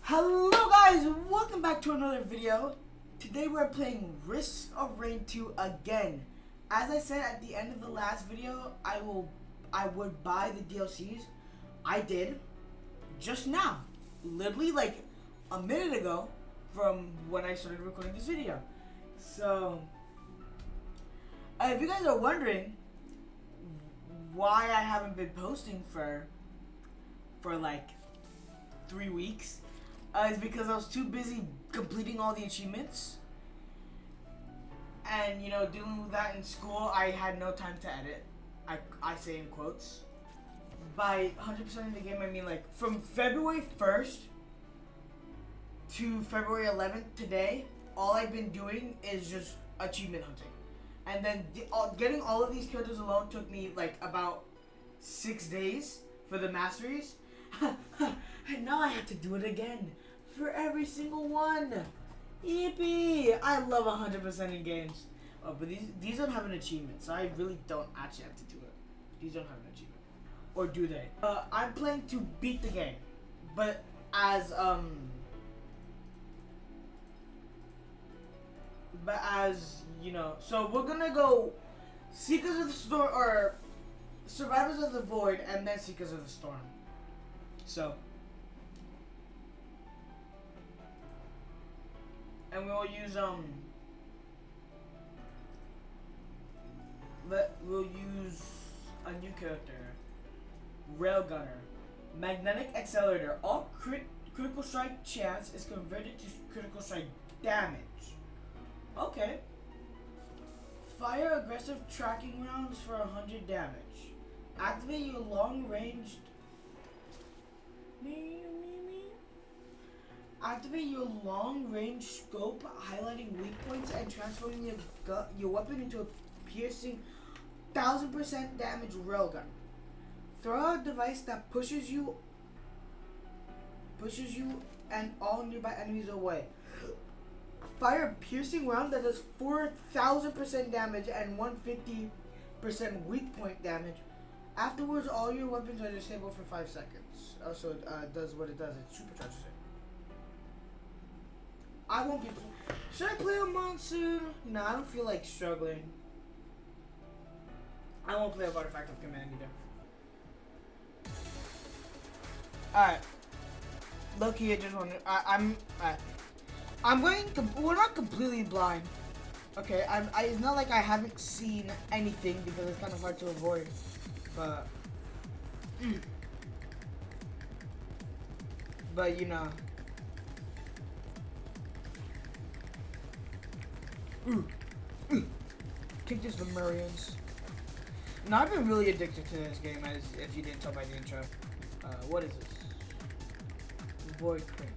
Hello guys, welcome back to another video. Today we're playing Risk of Rain 2 again. As I said at the end of the last video, I would buy the DLCs. I did just now. Literally like a minute ago from when I started recording this video. So if you guys are wondering why I haven't been posting for like 3 weeks, is because I was too busy completing all the achievements. And, you know, doing that in school, I had no time to edit. I say in quotes. By 100% of the game, I mean like from February 1st to February 11th today, all I've been doing is just achievement hunting. And then getting all of these characters alone took me like about 6 days for the masteries. And now I have to do it again for every single one. Yippee! I love 100% in games. Oh, but these don't have an achievement, so I really don't actually have to do it. These don't have an achievement. Or do they? I'm playing to beat the game, but as you know, so we're gonna go Seekers of the Storm or Survivors of the Void, and then Seekers of the Storm. So, and we will use we'll use a new character, Railgunner, Magnetic Accelerator. All critical strike chance is converted to critical strike damage. Okay. Fire aggressive tracking rounds for 100 damage. Activate your long-ranged. Activate your long-range scope, highlighting weak points and transforming your weapon into a piercing 1000% damage railgun. Throw out a device that pushes you and all nearby enemies away. Fire a piercing round that does 4000% damage and 150% weak point damage. Afterwards, all your weapons are disabled for 5 seconds. Also, it does what it does. It supercharges it. I won't be. Should I play a monsoon? No, I don't feel like struggling. I won't play a Artifact of Command either. Alright. Loki, I just wanted. I'm going. We're not completely blind. Okay. It's not like I haven't seen anything because it's kind of hard to avoid. But you know. Kick this Lemurians. No, I've been really addicted to this game, as if you didn't tell by the intro. What is this? Void Crank.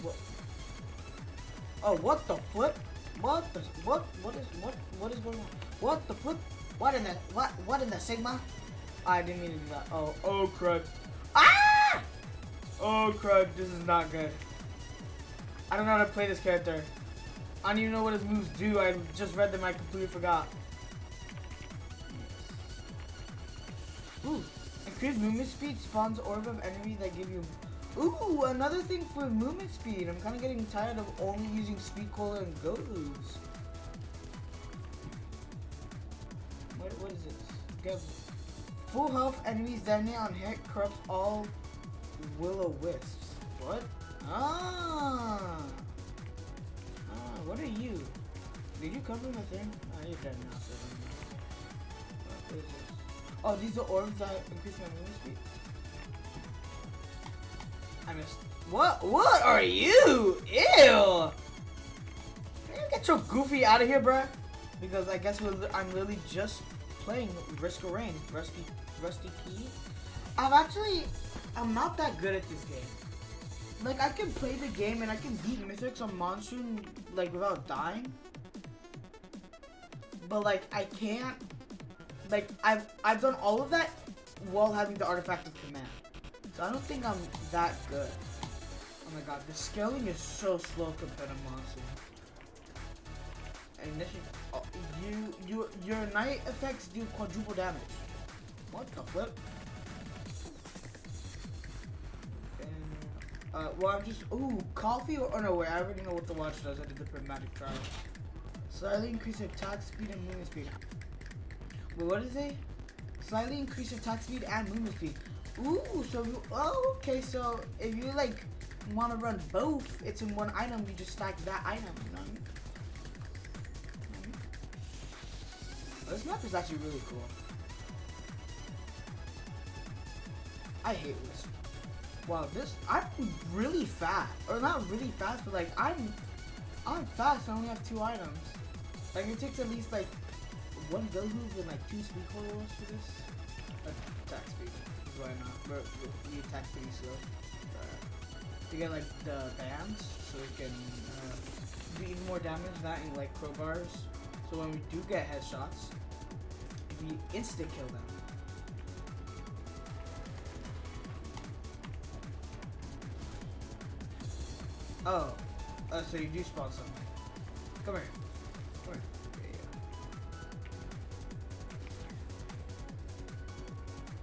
What? Oh, what the flip? What is going on? What the flip? What in the Sigma? I didn't mean to do that. Oh crud. Ah! Oh crud, this is not good. I don't know how to play this character. I don't even know what his moves do. I just read them, I completely forgot. Ooh, increased movement speed spawns orb of enemies that give you. Ooh, another thing for movement speed. I'm kind of getting tired of only using Speed Cola and Go-Oo's. What is this? Get full health enemies standing on hit corrupts all Will-O-Wisps. What? What are you? Did you cover the thing? Oh, you're dead now. What is this? Oh, these are orbs that increase my movement speed. I missed. What are you? Ew! Can you get your goofy out of here, bruh? Because I guess I'm literally just playing Risk of Rain. Rusty Key. I'm not that good at this game. Like, I can play the game and I can beat Mythics on Monsoon, like, without dying. But, like, I can't. Like, I've done all of that while having the Artifact of Command. So I don't think I'm that good. Oh my god, the scaling is so slow compared to Monsoon. And this is, your night effects do quadruple damage. What the flip? Well, I'm just. Ooh, coffee or. Oh, no, wait. I already know what the watch does. I did the prismatic trial. Slightly increase attack speed and movement speed. Wait, what did it say? Slightly increase attack speed and movement speed. Ooh, so. Oh, okay. So, if you, like, want to run both, it's in one item. You just stack that item. You know what I mean? This map is actually really cool. I hate this. Wow, I'm really fast. Or not really fast, but like I'm fast. I only have 2 items. Like it takes at least like 1 go move and like 2 speed coils for this. Attack speed is why not. But the attack speed is slow. To get like the bands, so it can do even more damage. That in like crowbars. So when we do get headshots, we instant kill them. Oh, so you do spawn something. Come here. Come here.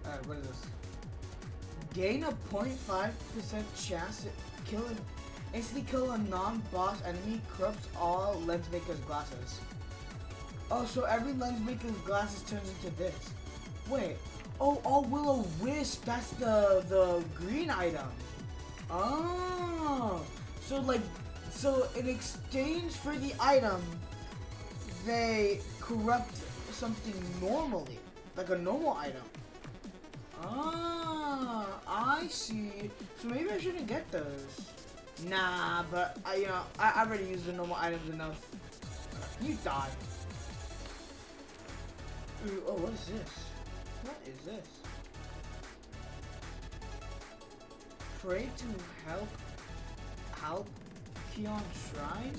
Alright, what is this? Gain a 0.5% chance to instantly kill a non-boss enemy, corrupts all Lensmaker's glasses. Oh, so every Lensmaker's glasses turns into this. Wait. Oh, all Will-O-Wisp, that's the green item. Oh. So in exchange for the item, they corrupt something normally, like a normal item. Ah, I see. So maybe I shouldn't get those. Nah, but I already used the normal items enough. You die. Ooh, oh, what is this? What is this? Pray to help Keon Shrine?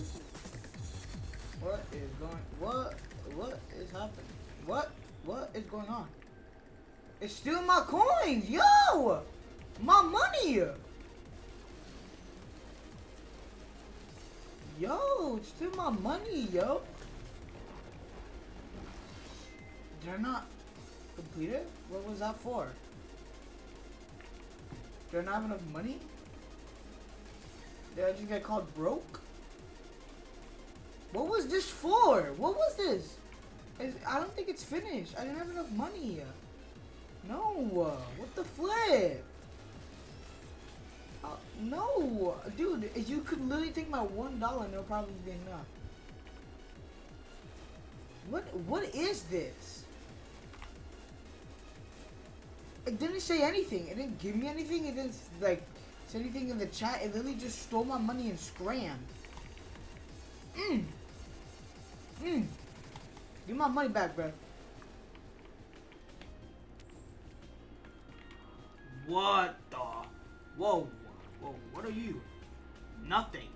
What is happening? What is going on? It's stealing my coins, yo! My money! Yo, it's stealing my money, yo! Did I not complete it? What was that for? Did I not have enough money? Did I just get called broke? What was this for? What was this? I don't think it's finished. I didn't have enough money. No. What the flip? No. Dude, you could literally take my $1 and it'll probably be enough. What is this? It didn't say anything. It didn't give me anything. It didn't like say anything in the chat. It literally just stole my money and scrammed. Give my money back, bro. What the? Whoa. What are you? Nothing.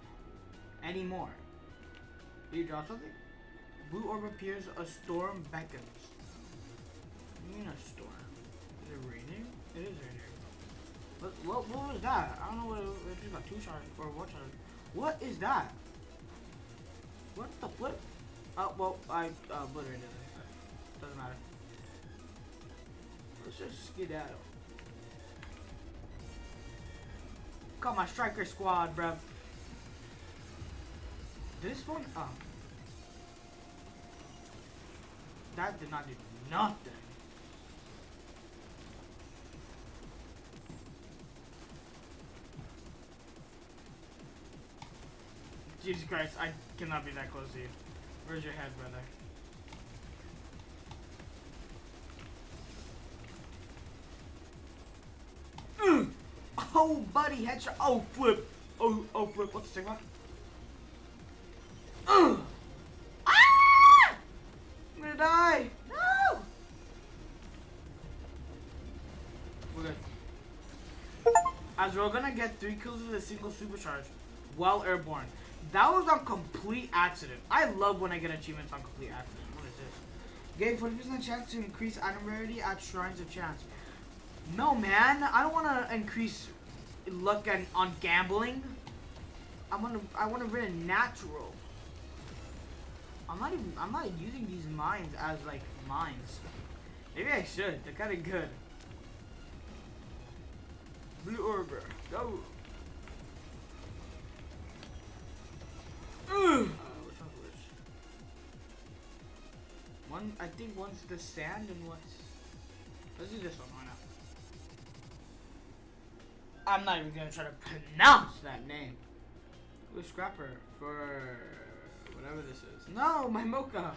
Anymore. Did you drop something? Blue orb appears. A storm beckons. What do you mean a storm? Is it raining? It is raining. What was that? I don't know what it just got 2 shards or 1 shard. What is that? What the flip? Oh, well, I obliterated it. Doesn't matter. Let's just skedaddle. Call my striker squad, bruv. Did this one? Oh. That did not do nothing. Jesus Christ, I cannot be that close to you. Where's your head, brother? Oh, buddy, headshot. Oh, flip. Oh, flip. What's the Sigma? Ah! I'm gonna die. No! We're good. As we're gonna get 3 kills with a single supercharge while airborne. That was on complete accident. I love when I get achievements on complete accident. What is this? Gain 40% chance to increase item rarity at Shrines of Chance. No, man. I don't want to increase luck on gambling. I want to run a natural. I'm not using these mines as like mines. Maybe I should. They're kind of good. Blue Orber, go. I think one's the sand and what's. Let's do this one. Why not? I'm not even gonna try to pronounce that name. Ooh, scrapper for whatever this is. No, my mocha.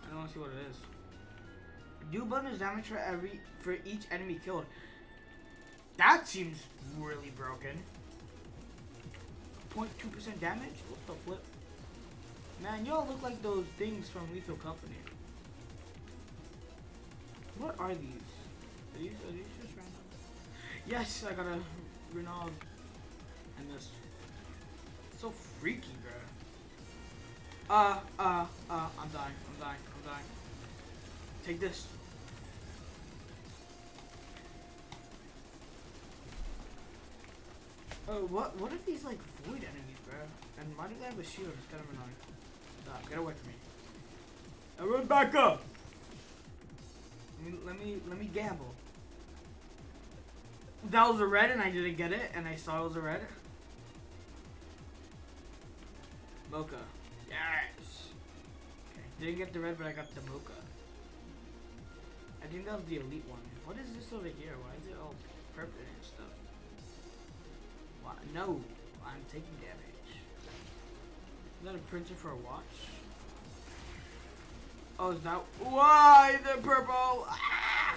I don't want to see what it is. Do bonus damage for each enemy killed. That seems really broken. 0.2% damage? What the flip? Man, y'all look like those things from Lethal Company. What are these? Are these just random? Yes, I got a Renault and this. So freaky, bro. I'm dying. Take this. Oh, what are these like void enemies, bro? And why do they have a shield? It's kind of annoying. Stop, get away from me. Everyone back up! Let me gamble. That was a red and I didn't get it, and I saw it was a red. Mocha. Yes! Okay, didn't get the red, but I got the mocha. I think that was the elite one. What is this over here? Why is it all purple and stuff? Why? No, I'm taking damage. Is that a printer for a watch? Oh, is that why the purple? Ah!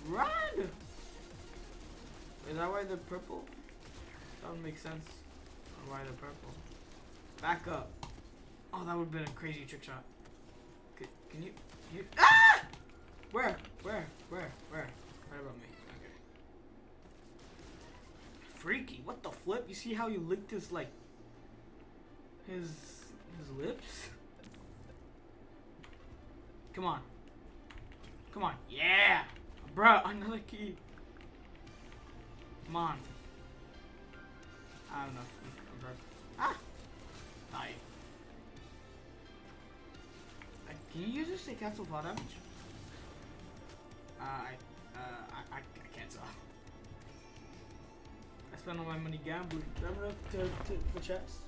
Run! Is that why the purple? That would make sense. Why the purple? Back up. Oh, that would have been a crazy trick shot. Can you? Ah! Where? Right about me. Okay. Freaky. What the flip? You see how you licked his like his lips? Come on. Yeah, bruh. Another key. Come on. I don't know. Ah. Die. Can you use this to cancel fall damage? I can't tell. I spent all my money gambling. Remember for chests?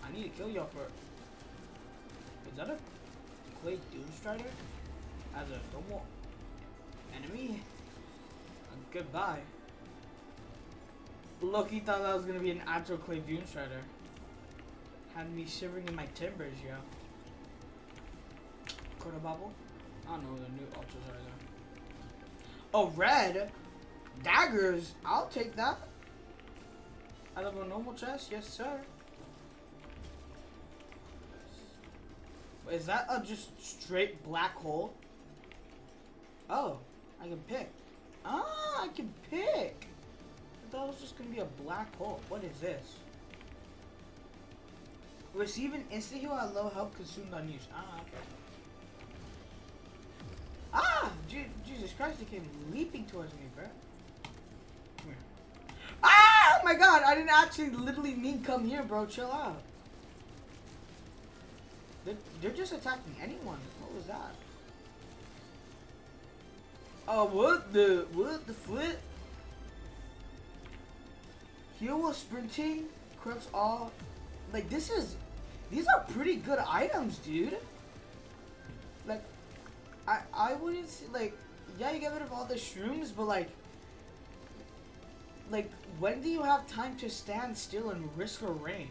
I need to kill y'all for. Is that a Clay Doomstrider? As a normal enemy? Goodbye. Loki thought that was gonna be an actual Clay Doomstrider. Had me shivering in my timbers, yo. Quarter bubble? I don't know the new ultras are there. Oh, red daggers. I'll take that. Out of a normal chest, yes, sir. Is that a just straight black hole? Oh, I can pick. Ah, I can pick. I thought it was just gonna be a black hole. What is this? Receive an instant heal at low health consumed on use. Ah, okay. Ah! Jesus Christ, it came leaping towards me, bro. Come here. Ah! Oh my god, I didn't actually literally mean come here, bro. Chill out. They're just attacking anyone. What was that? Oh, what the flip? Heal while sprinting, corrupts all. Like, these are pretty good items, dude. Like, I wouldn't say, like, yeah, you get rid of all the shrooms, but like, when do you have time to stand still and risk a rain?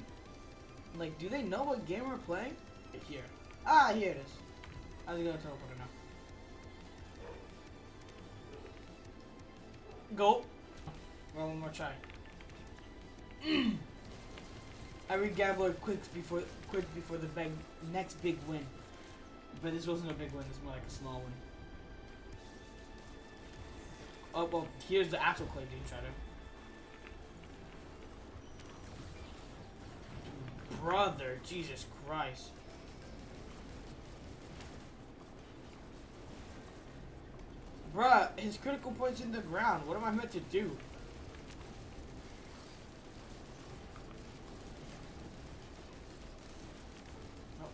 Like, do they know what game we're playing? Here. Ah, here it is. I was gonna teleport it now. Go. Well, one more try. I re-gamble quick before the next big win. But this wasn't a big one, it's more like a small one. Oh, well, here's the actual Clay Doomstrider. Brother, Jesus Christ. Bruh, his critical point's in the ground. What am I meant to do?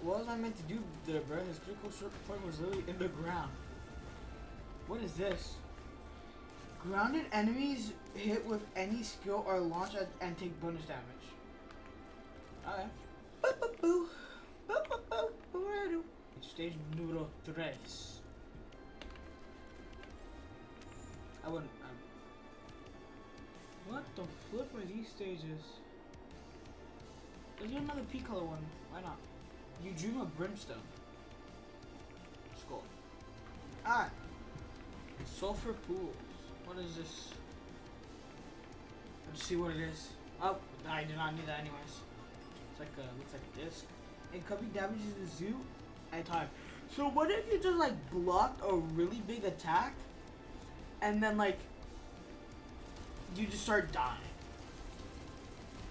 What was I meant to do there, bro? His critical point was literally in the ground. What is this? Grounded enemies hit with any skill are launched and take bonus damage. Okay. Stage número 3. I wouldn't. What the flip are these stages? Let's do another P-color one. Why not? You Dream of Brimstone. Skull. Ah! Sulfur Pools. What is this? Let's see what it is. Oh, I did not need that anyways. It's like a, looks like a disc. Incoming damages the zoo at time. So what if you just like blocked a really big attack and then like you just start dying?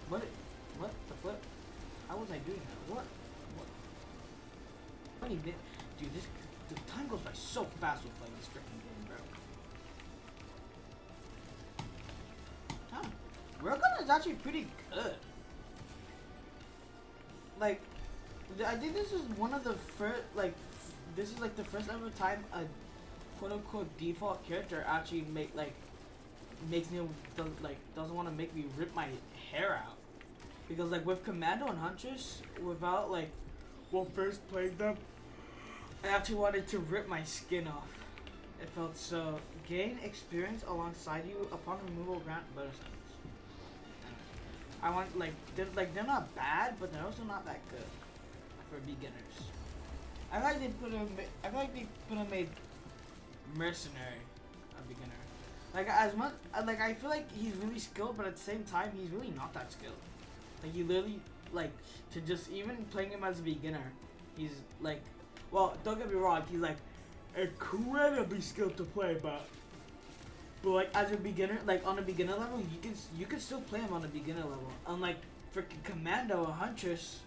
What the flip? How was I doing that? What? 20 minutes? Dude, the time goes by so fast with playing this freaking game, bro. Damn. Railgun is actually pretty good. Like, I think this is one of the first, like, this is like the first ever time a quote-unquote default character actually makes me, doesn't want to make me rip my hair out. Because, like, with Commando and Huntress, without, like, well, first playing them, I actually wanted to rip my skin off. It felt so. Gain experience alongside you upon removal grant bonus items. I want, like, they're not bad, but they're also not that good for beginners. I feel like they could have made Mercenary a beginner. Like, as much, like, I feel like he's really skilled, but at the same time, he's really not that skilled. Like, you literally, like, to just, even playing him as a beginner, he's, like, well, don't get me wrong, he's, like, incredibly skilled to play, but like, as a beginner, like, on a beginner level, you can still play him on a beginner level. Unlike freaking Commando or Huntress,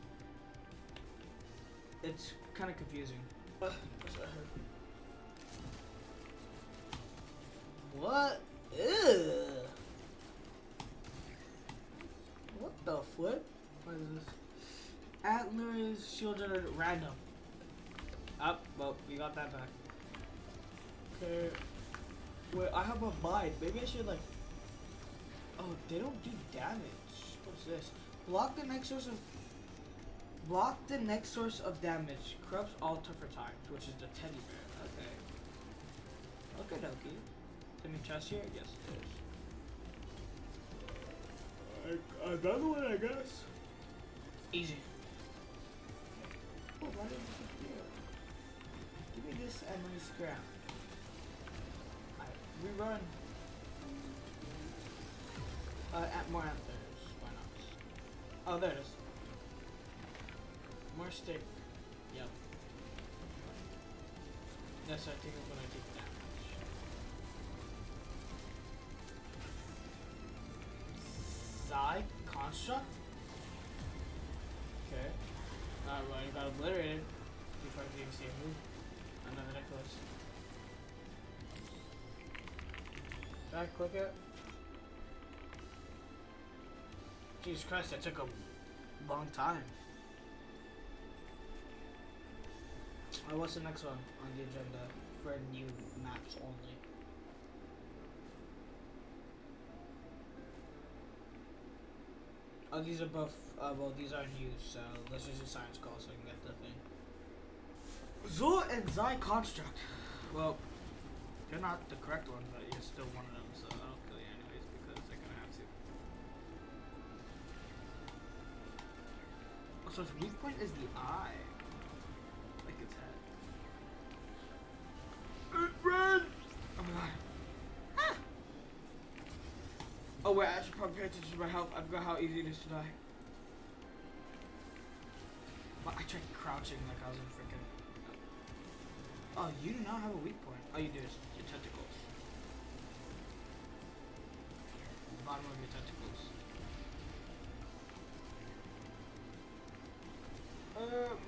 it's kind of confusing. What? Ew. What the flip? What is this? Antlers shielded at random. Up. Well, we got that back. Okay. Wait, I have a mind. Maybe I should like. Oh, they don't do damage. What's this? Block the next source of damage. Corrupts all tougher times, which is the teddy bear. Okay. Okay, dokie. Let me chest here. Yes, it is. Another one, I guess. Easy. Oh, why did it disappear? Give me this and let me scrap. Rerun. At more antlers. Why not? Oh, there it is. More stick. Yep. Yes, I think I'm gonna take damage. Psy construct. Okay. Well, you got obliterated before I can even see a move. Another necklace. Did I click it? Jesus Christ, that took a long time. What's the next one on the agenda for new maps only? Oh, these are both, well, these are new, so let's just do Science Call so I can get the thing. Zul and Zai Construct. Well, they're not the correct ones, but you're still one of them, so I'll kill you anyways because they're gonna have to. Oh, so its weak point is the eye. Like its head. Run! Oh my god. Ah! Oh wait, I should probably pay attention to my health. I forgot how easy it is to die. But I tried crouching like I was in freaking. Oh, you do not have a weak point. All you do is your tentacles. The bottom of your tentacles.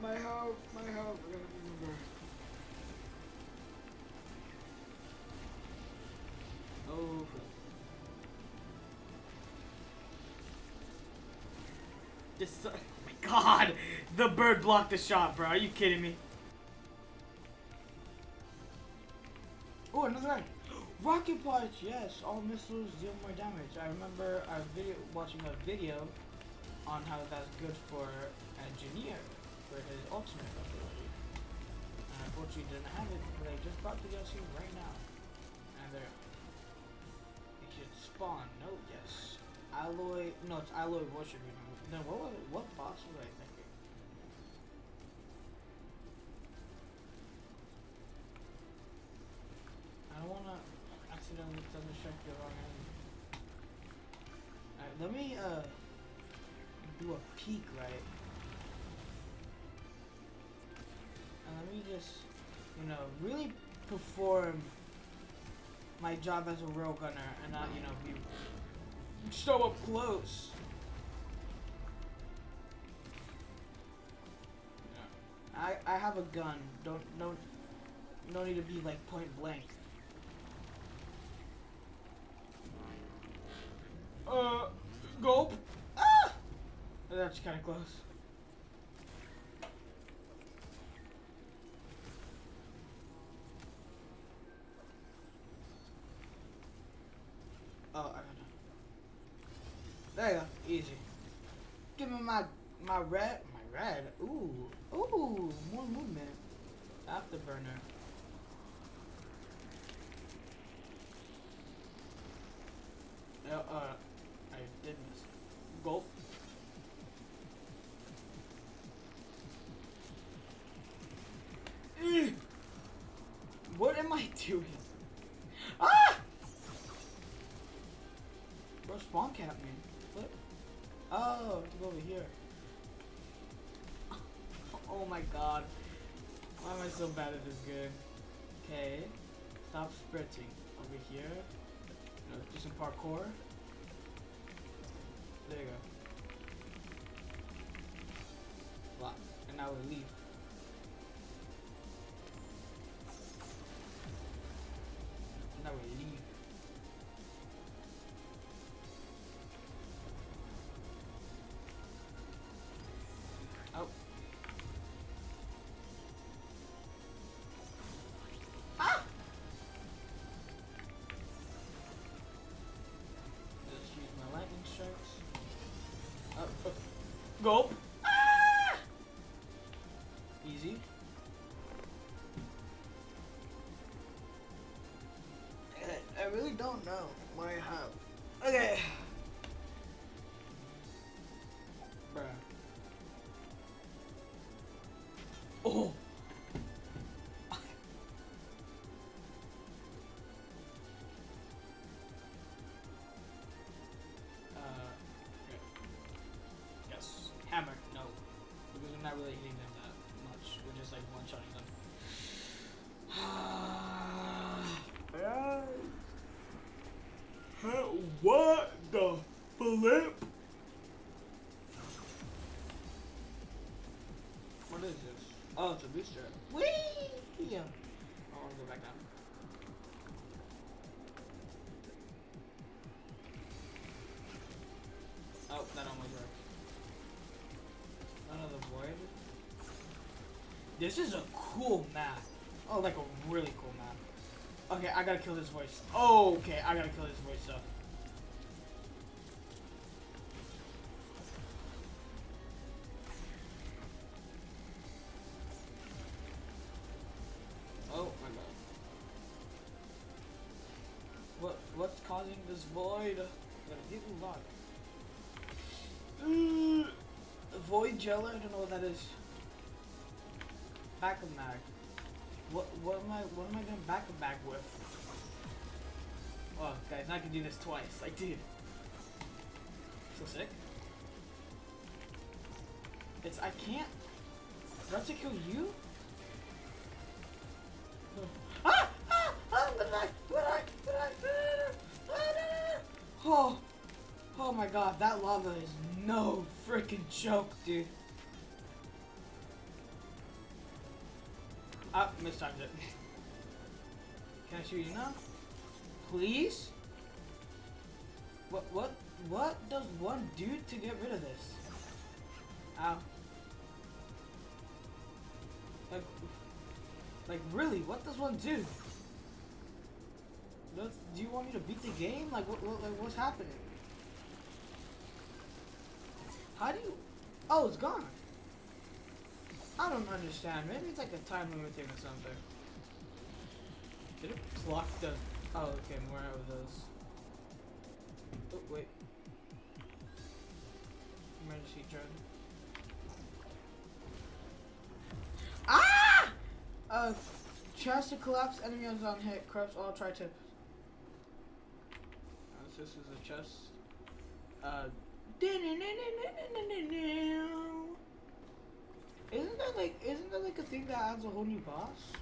My health, I gotta remember. Oh, this, oh my god! The bird blocked the shot, bro. Are you kidding me? Oh, another one. Rocket parts, yes. All missiles deal more damage. I remember watching a video on how that's good for Engineer for his ultimate ability. unfortunately didn't have it, but I just brought the DLC right now. And there. It should spawn. No, yes. Alloy. No, it's Alloy Worship. No, what boss was I thinking? I don't wanna accidentally double check the wrong end. Alright, let me do a peek, right? And let me just, you know, really perform my job as a rail gunner and not, you know, be so up close. Yeah. I have a gun. Don't need to be like point blank. Gulp. Ah! That's kind of close. Oh, I don't know. There you go. Easy. Give me my red. My red. Ooh. Ooh. More movement. Afterburner. I did miss. Gulp. What am I doing? Ah! Bro, spawn cap me. Flip. Oh, to go over here. Oh my god. Why am I so bad at this game? Okay. Stop sprinting. Over here. Do some parkour. There you go. Block. And now we leave. Now we leave. Oh. Ah! Let's use my lightning strikes. Oh. Gulp. Ah! Easy. I really don't know what I have. Okay. Bruh. Oh. Yes. Hammer. No. Because we're not really hitting them that much. We're just like one-shotting them. What the flip? What is this? Oh, it's a booster. Whee! Yeah. I want to go back down. Oh, that almost worked. None of the void. This is a cool map. Oh, like a really cool map. Okay, I gotta kill this voice. Oh, okay, I gotta kill this voice stuff. Oh my god. What's causing this void? Void Jeller? I don't know what that is. Back of mag. What am I gonna back a bag with? Oh guys, I can do this twice. Like dude. So sick. I can't. Do I have to kill you? Ah! Ah! Ah! Oh! Oh my god, that lava is no freaking joke, dude. Ah, mistimed it. Can I shoot you now? Please? What does one do to get rid of this? Ow. Like really, what does one do? Do you want me to beat the game? Like what's happening? How do you? Oh, it's gone. I don't understand. Maybe it's like a time limit thing or something. Did it block the... Oh, okay, more of those. Oh, wait. Emergency drone. Ah! Chance to collapse, enemy is on hit, corrupts all tri-tip. So this is a chest. Isn't that like a thing that adds a whole new boss?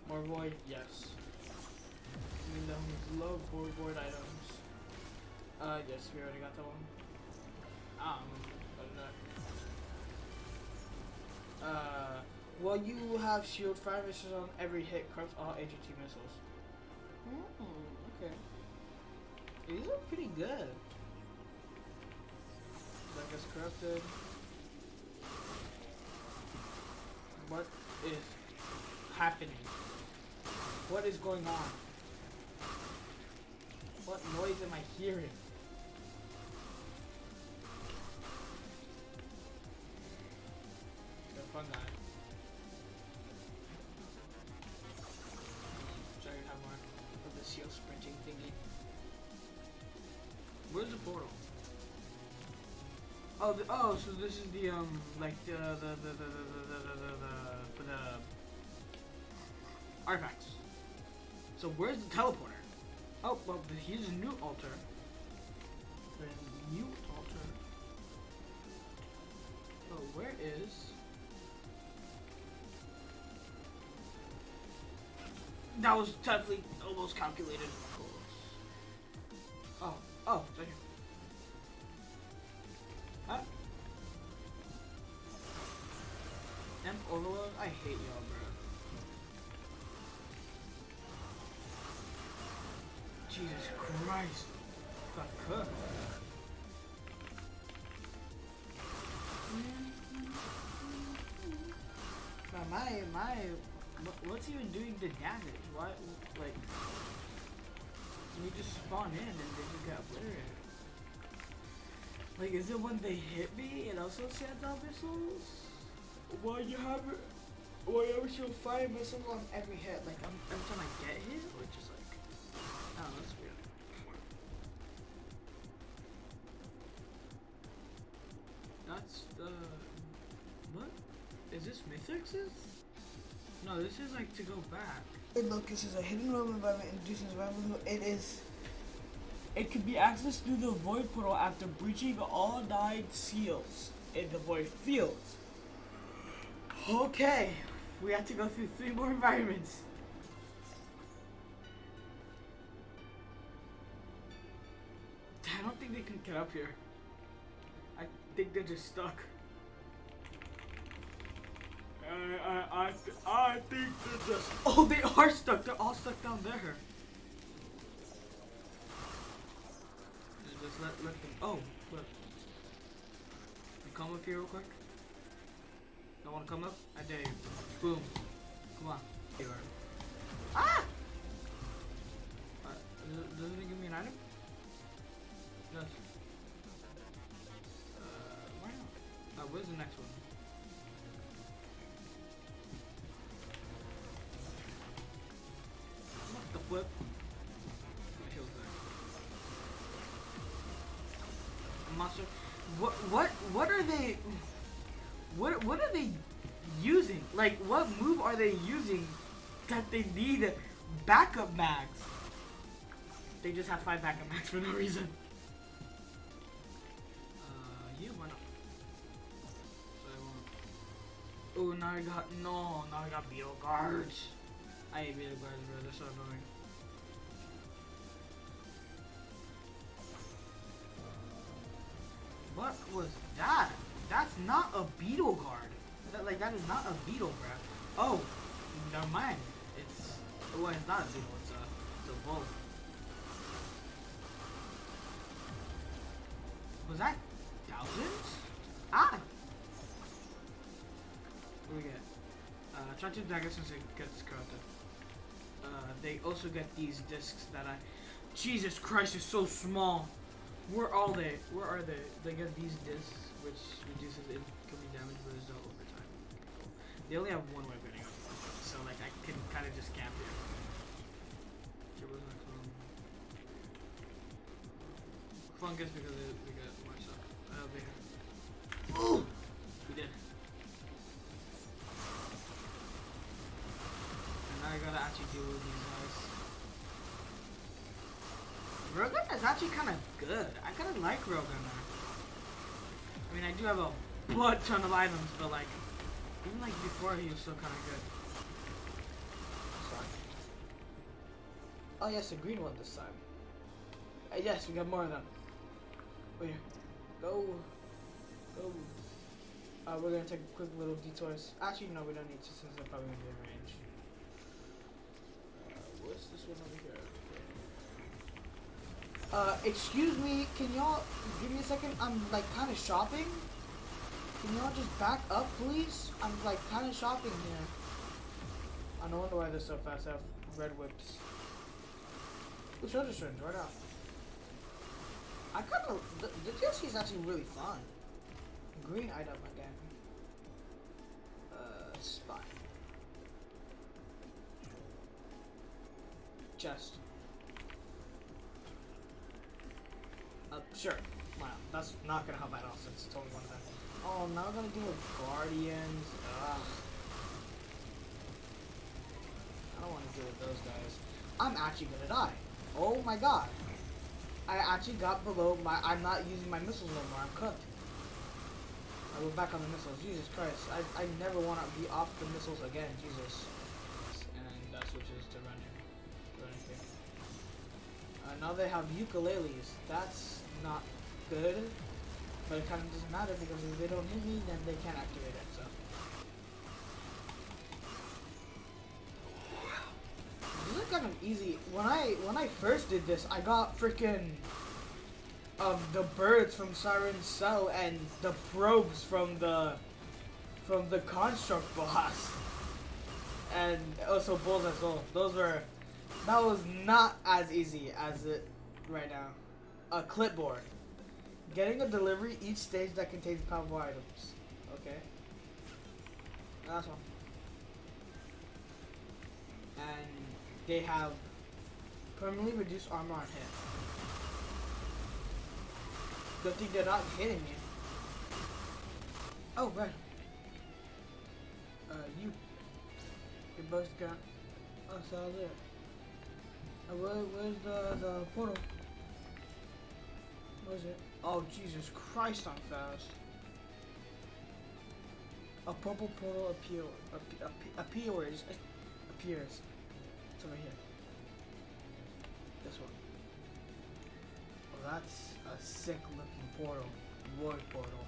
More void, yes. I mean, the homies love void items. Yes, we already got that one. Well, you have shield 5 missiles on every hit, corrupts all AGT missiles. Okay. These are pretty good. That gets corrupted. What is happening? What is going on? What noise am I hearing? The fun guy. Sorry, I have more of the seal sprinting thingy. Where's the portal? Oh, so this is the like the for the artifacts. So where's the teleporter? Oh, well, here's a new altar. The new altar. Oh, where is? That was definitely almost calculated. Oh, it's right here. Huh? Overload? I hate y'all, bro. Jesus Christ. Got cooked. What's even doing the damage? Why, like, we just spawn in and they just got obliterated. Like, is it when they hit me and also send out missiles? Well, you have shield 5 missiles on every hit. Like, every time I get hit, or just like, I don't know, that's weird. That's the... What? Is this Mythix's? No, this is like to go back. Locus is a hidden room environment inducing survival. It can be accessed through the void portal after breaching all 9 seals in the void field. Okay, we have to go through 3 more environments. I don't think they can get up here. I think they're just stuck. I think they're just... Oh, they are stuck. They're all stuck down there. Just let them... Oh, look. You come up here real quick? Don't want to come up? I dare you. Boom. Come on. Here you are. Ah! Doesn't it give me an item? It does. Why not? Where's the next one? What the flip? My heal's there. Monster. What are they? What are they using? Like, what move are they using that they need backup mags? They just have 5 backup mags for no reason. Yeah, why not? So I won't. Oh, now I got beetle guards. I hate beetle guards, bro. They're so annoying. What was that? That's not a beetle guard. That is not a beetle, bro. Oh, never mind. It's not a beetle. It's a wolf. Was that thousands? Ah. What do we get? Try to dagger since it gets corrupted. They also get these discs that Jesus Christ, is so small. Where are they? Where are they? They get these discs, which reduces incoming damage, but there's no overtime. Cool. They only have one way of getting up, so like I can kind of just camp here. Fungus because we got more stuff. Over here. Ooh! We did. And now I gotta actually deal with these guys. Rogun is actually kind of good. I kind of like Rogun. I mean, I do have a butt ton of items, but like, even like before, he was still kind of good. Sorry. Oh yes, the green one this time. Yes, we got more of them. Wait, go. We're gonna take a quick little detours. Actually, no, we don't need to since they're probably gonna be in range. What's this one over here? Excuse me, can y'all give me a second? I'm like kind of shopping. Can y'all just back up, please? I'm like kind of shopping here. I no wonder why they're so fast. I have red whips. Ooh, shoulder strings, right out. I kind of the DLC is actually really fun. Green item again. Spot. Chest. Sure. Wow, that's not gonna help at all since it's only one of them. Oh, now we're gonna deal with guardians. Ugh. I don't want to deal with those guys. I'm actually gonna die. Oh my god. I actually got below my. I'm not using my missiles no more. I'm cooked. I go back on the missiles. Jesus Christ. I never want to be off the missiles again. Jesus. And that switches to running. Now they have ukuleles. That's not good. But it kind of doesn't matter because if they don't hit me, then they can't activate it. So. This is kind of easy. When I first did this, I got freaking the birds from Siren's Cell and the probes from the construct boss, and also Bulls and Soul. That was not as easy as it right now. A clipboard. Getting a delivery each stage that contains powerful items. Okay. Last one. And they have permanently reduced armor on hit. Good thing they're not hitting me. Oh, right. You both got us all there. Where's the portal? Where's it? Oh, Jesus Christ, I'm fast. A purple portal appears. It's over here. This one. Oh, that's a sick looking portal. Void portal.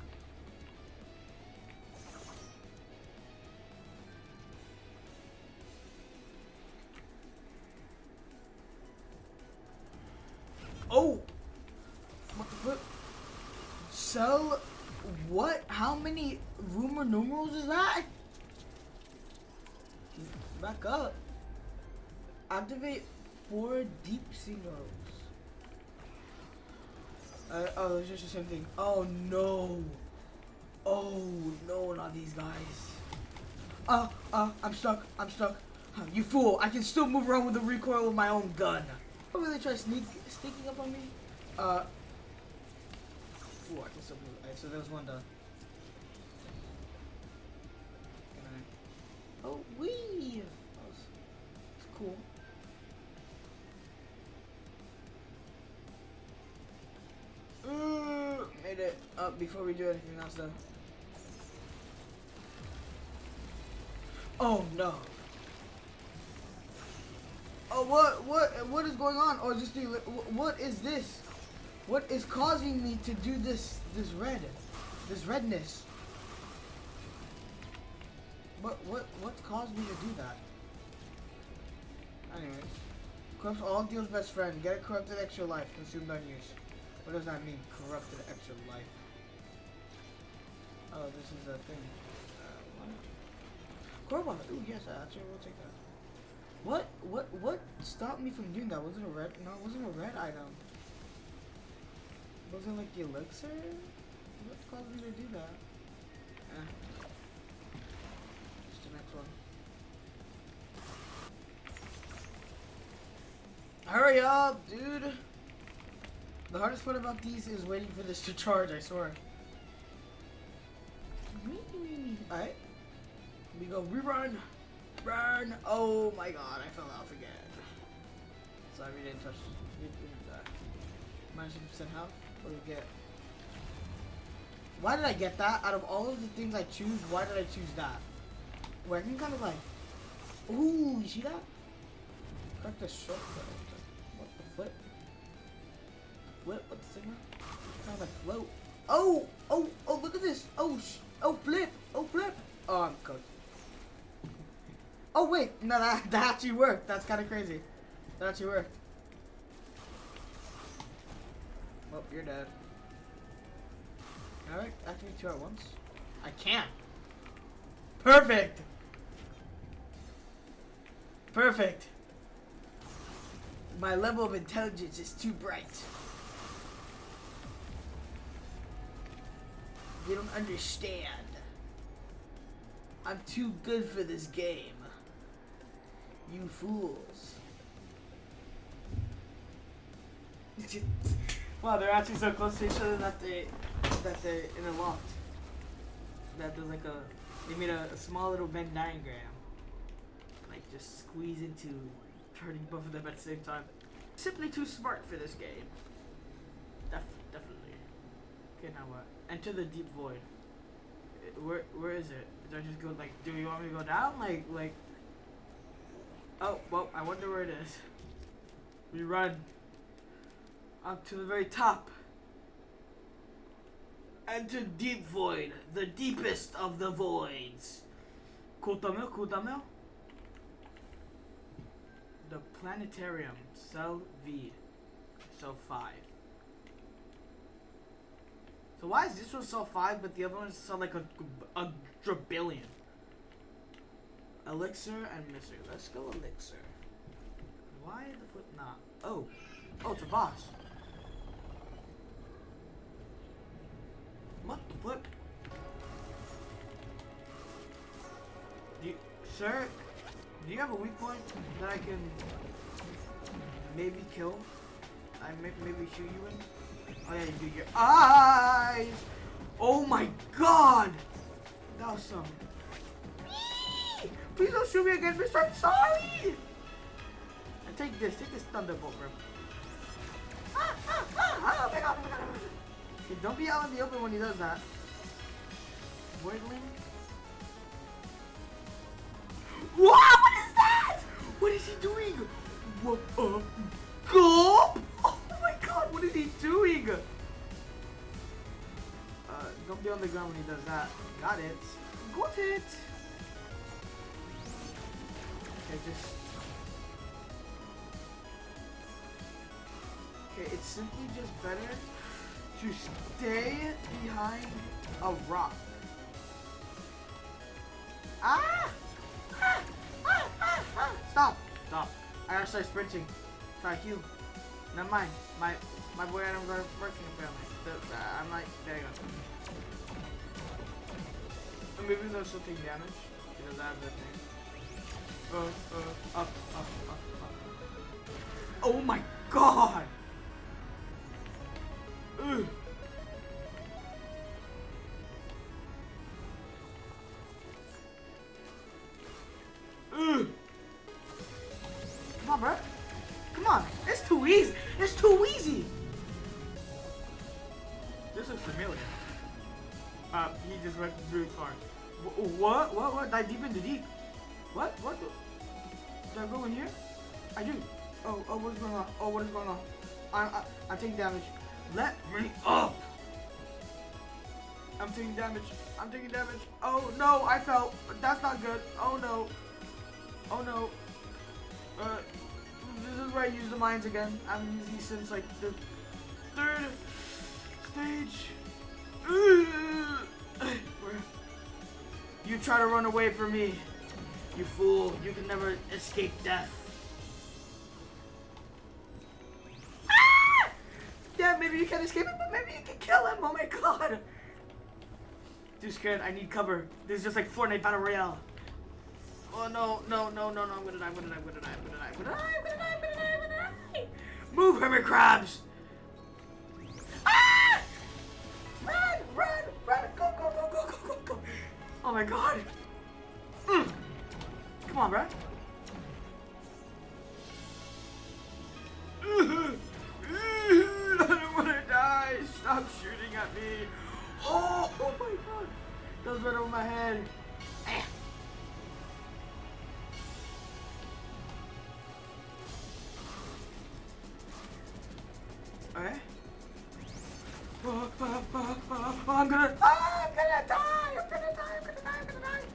Oh! What? Sell what? How many rumor numerals is that? Back up. Activate 4 deep sea nodes. Oh, it's just the same thing. Oh no. Oh no, not these guys. I'm stuck. You fool. I can still move around with the recoil of my own gun. Oh, really try sneaking up on me? Ooh, I can still move. Alright, so there was one done. Oh, wee! That's cool. Made it up before we do anything else though. Oh no. Oh, what is going on? Oh, just what is this? What is causing me to do this redness? What caused me to do that? Anyways, corrupts all deals best friend. Get a corrupted extra life. Consumed unused. What does that mean? Corrupted extra life. Oh, this is a thing. What? Ooh, yes, I actually will take that. What stopped me from doing that? Was it a red? No, it wasn't a red item. Wasn't like the elixir? What caused me to do that? Just the next one. Hurry up, dude! The hardest part about these is waiting for this to charge, I swear. Alright. We go rerun. Run! Oh my god, I fell off again. Sorry, we didn't touch. We didn't die. Minus 50% health. What do we get? Why did I get that? Out of all of the things I choose, why did I choose that? Where I can kind of like. Ooh, you see that? Crack the shortcut. What the flip? Flip? What's the signal? Kind of like float. Oh! Oh! Oh! Look at this! Oh! Oh! Flip! Oh! Flip! Oh, I'm cooked. Oh wait! No, that actually worked. That's kind of crazy. That actually worked. Oh, you're dead. Can I activate 2 at once? I can. Perfect. Perfect. My level of intelligence is too bright. You don't understand. I'm too good for this game. You fools. Wow, they're actually so close to each other that they're interlocked. That there's like they made a small little Venn diagram. Like just squeeze into turning both of them at the same time. Simply too smart for this game. Definitely. Okay, now what? Enter the deep void. Where is it? Do I just go like? Do you want me to go down? Like? Oh well, I wonder where it is. We run up to the very top. Enter deep void, the deepest of the voids. Kutamil. The planetarium, cell V, cell 5. So why is this one cell 5, but the other one cell like a drabillion? Elixir and mystery. Let's go elixir. Why the flip not? Oh, it's a boss. What the flip? Sir, do you have a weak point that I can maybe kill? Maybe shoot you in? Oh yeah, you do your eyes! Oh my god! That was some. Please don't shoot me again, mister. I'm sorry! And take this thunderbolt, bro. Oh my god. Okay, don't be out in the open when he does that. Voidling. What is that? What is he doing? What up? Gulp! Oh my god, what is he doing? Don't be on the ground when he does that. Got it. Got it. Okay, it's simply just better to stay behind a rock. Stop! I gotta start sprinting. Try heal. Never mind. My boy items are working apparently. I'm like, there you go. Maybe they'll still take damage because I have the thing. Up. Oh my god! Ugh. Come on, bro. Come on. It's too easy. It's too easy. This looks familiar. He just went really far. What? Dive deep into deep. What? Did I go in here? I do. Oh, what is going on? I'm taking damage. Let me up. I'm taking damage. Oh no, I fell. That's not good. Oh no. This is where I use the mines again. I haven't used these since like the 3rd stage. You try to run away from me. You fool. You can never escape death. Yeah, maybe you can escape him, but maybe you can kill him. Oh my god. Too scared. I need cover. This is just like Fortnite Battle Royale. Oh no, no, no, no, no. I'm gonna die. I'm gonna die. I'm gonna die. I'm gonna die. I'm gonna die. I'm gonna die. I'm gonna die. I'm gonna die. Move, hermit crabs. Ah! Run, run, run. Go, go, go, go, go, go, go. Oh my god. Come on, bro. I don't want to die. Stop shooting at me. Oh, oh my god. That was right over my head. Okay. I'm gonna die. I'm gonna die. I'm gonna die. I'm gonna die.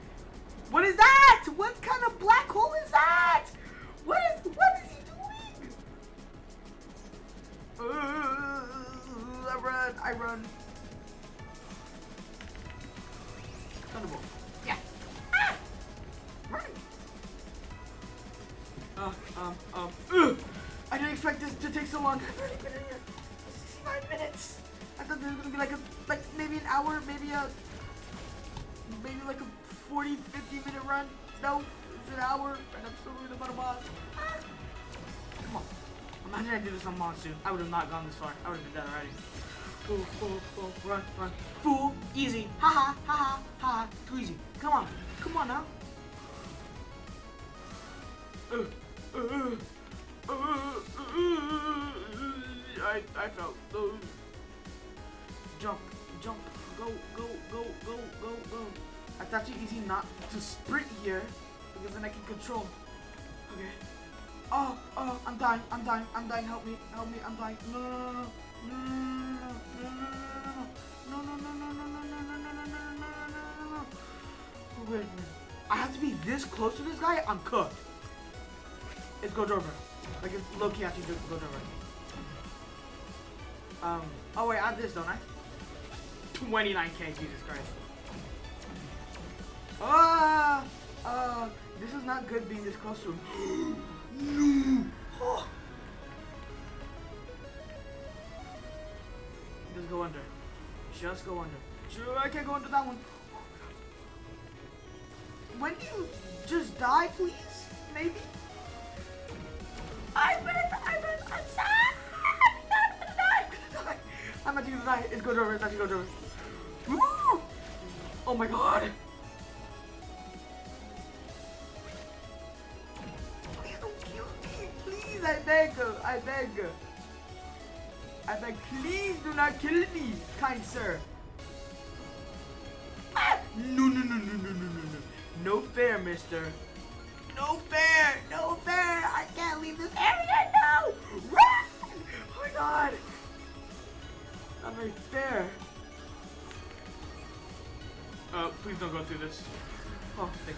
What is that? What kind of black hole is that? What is he doing? I run. Thunderbolt. Yeah. Ah! Run. I didn't expect this to take so long. I've already been in here for 65 minutes. I thought there was gonna be like maybe an hour, maybe like a 40, 50-minute run. No, it's an hour, and I'm still in the bottom boss. Ah! Come on. Imagine I did this on Monsoon. I would have not gone this far. I would have been dead already. Run, run. Fool, easy. Ha ha, ha ha, ha. Too easy. Come on. Come on now. I felt those. Jump, jump, go, go, go, go, go, go. It's actually easy not to sprint here because then I can control. Okay. Oh, I'm dying, I'm dying, I'm dying. Help me, I'm dying. No, no, no, no, no, no, no, no, no, no, no, no, no, no. Wait a minute. I have to be this close to this guy. I'm cooked. It's Go Drover. Like it's low-key actually Go Drover. Oh wait, I have this, don't I? 29k, Jesus Christ. This is not good being this close to him. No! Oh. Just go under. Just go under. I can't go under that one. When you just die, please? Maybe? I'm gonna die. I'm gonna die. I'm actually gonna die. It's Go Drover. It's actually Go Drover. Woo! Oh my god. Please don't kill me. Please, I beg. I beg. I beg, please do not kill me, kind sir. Ah! No, no, no, no, no, no, no, no. No fair, mister. No fair. No fair. I can't leave this area. No. Run! Oh my god. Not very fair. Please don't go through this. Oh, thank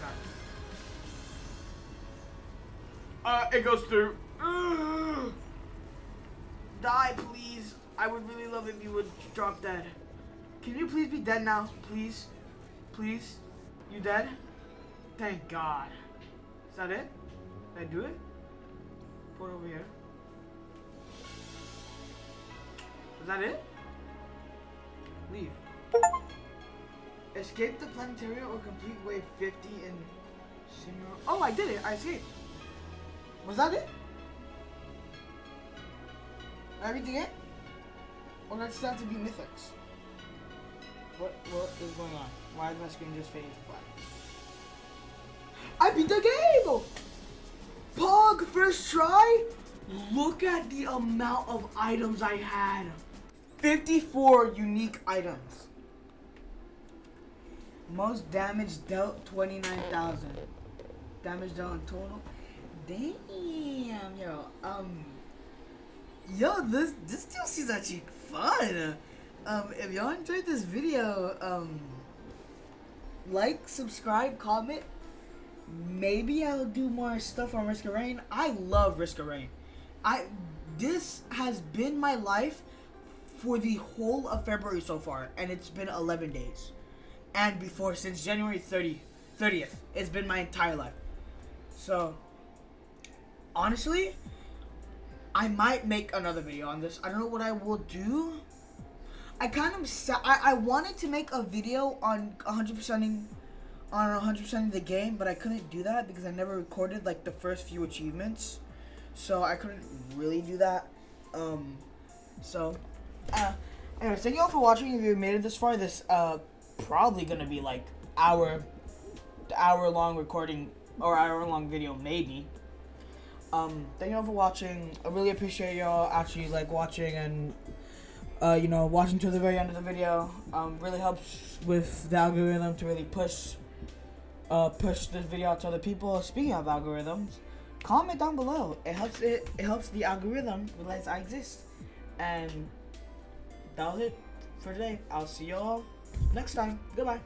God. It goes through. Die, please. I would really love if you would drop dead. Can you please be dead now? Please? Please? You dead? Thank God. Is that it? Did I do it? Put it over here. Is that it? Leave. Escape the planetarium or complete wave 50 in Simula. Oh, I did it. I escaped. Was that it? Everything it? Or does it still have to be Mythics? What is going on? Why is my screen just fading to black? I beat the game! Pog, first try? Look at the amount of items I had. 54 unique items. Most damage dealt 29,000. Damage dealt in total. Damn, yo. Yo, this DLC is actually fun. If y'all enjoyed this video, like, subscribe, comment. Maybe I'll do more stuff on Risk of Rain. I love Risk of Rain. This has been my life for the whole of February so far, and it's been 11 days. And before, since January 30th, it's been my entire life. So, honestly, I might make another video on this. I don't know what I will do. I wanted to make a video on 100%ing the game, but I couldn't do that because I never recorded like the first few achievements, so I couldn't really do that. Anyways, thank you all for watching. If you made it this far, this probably gonna be like hour long recording or hour long video maybe. Thank you all for watching. I really appreciate y'all actually like watching and watching to the very end of the video. Really helps with the algorithm to really push this video out to other people. Speaking of algorithms, comment down below. It helps the algorithm realize I exist. And that was it for today. I'll see y'all next time. Goodbye.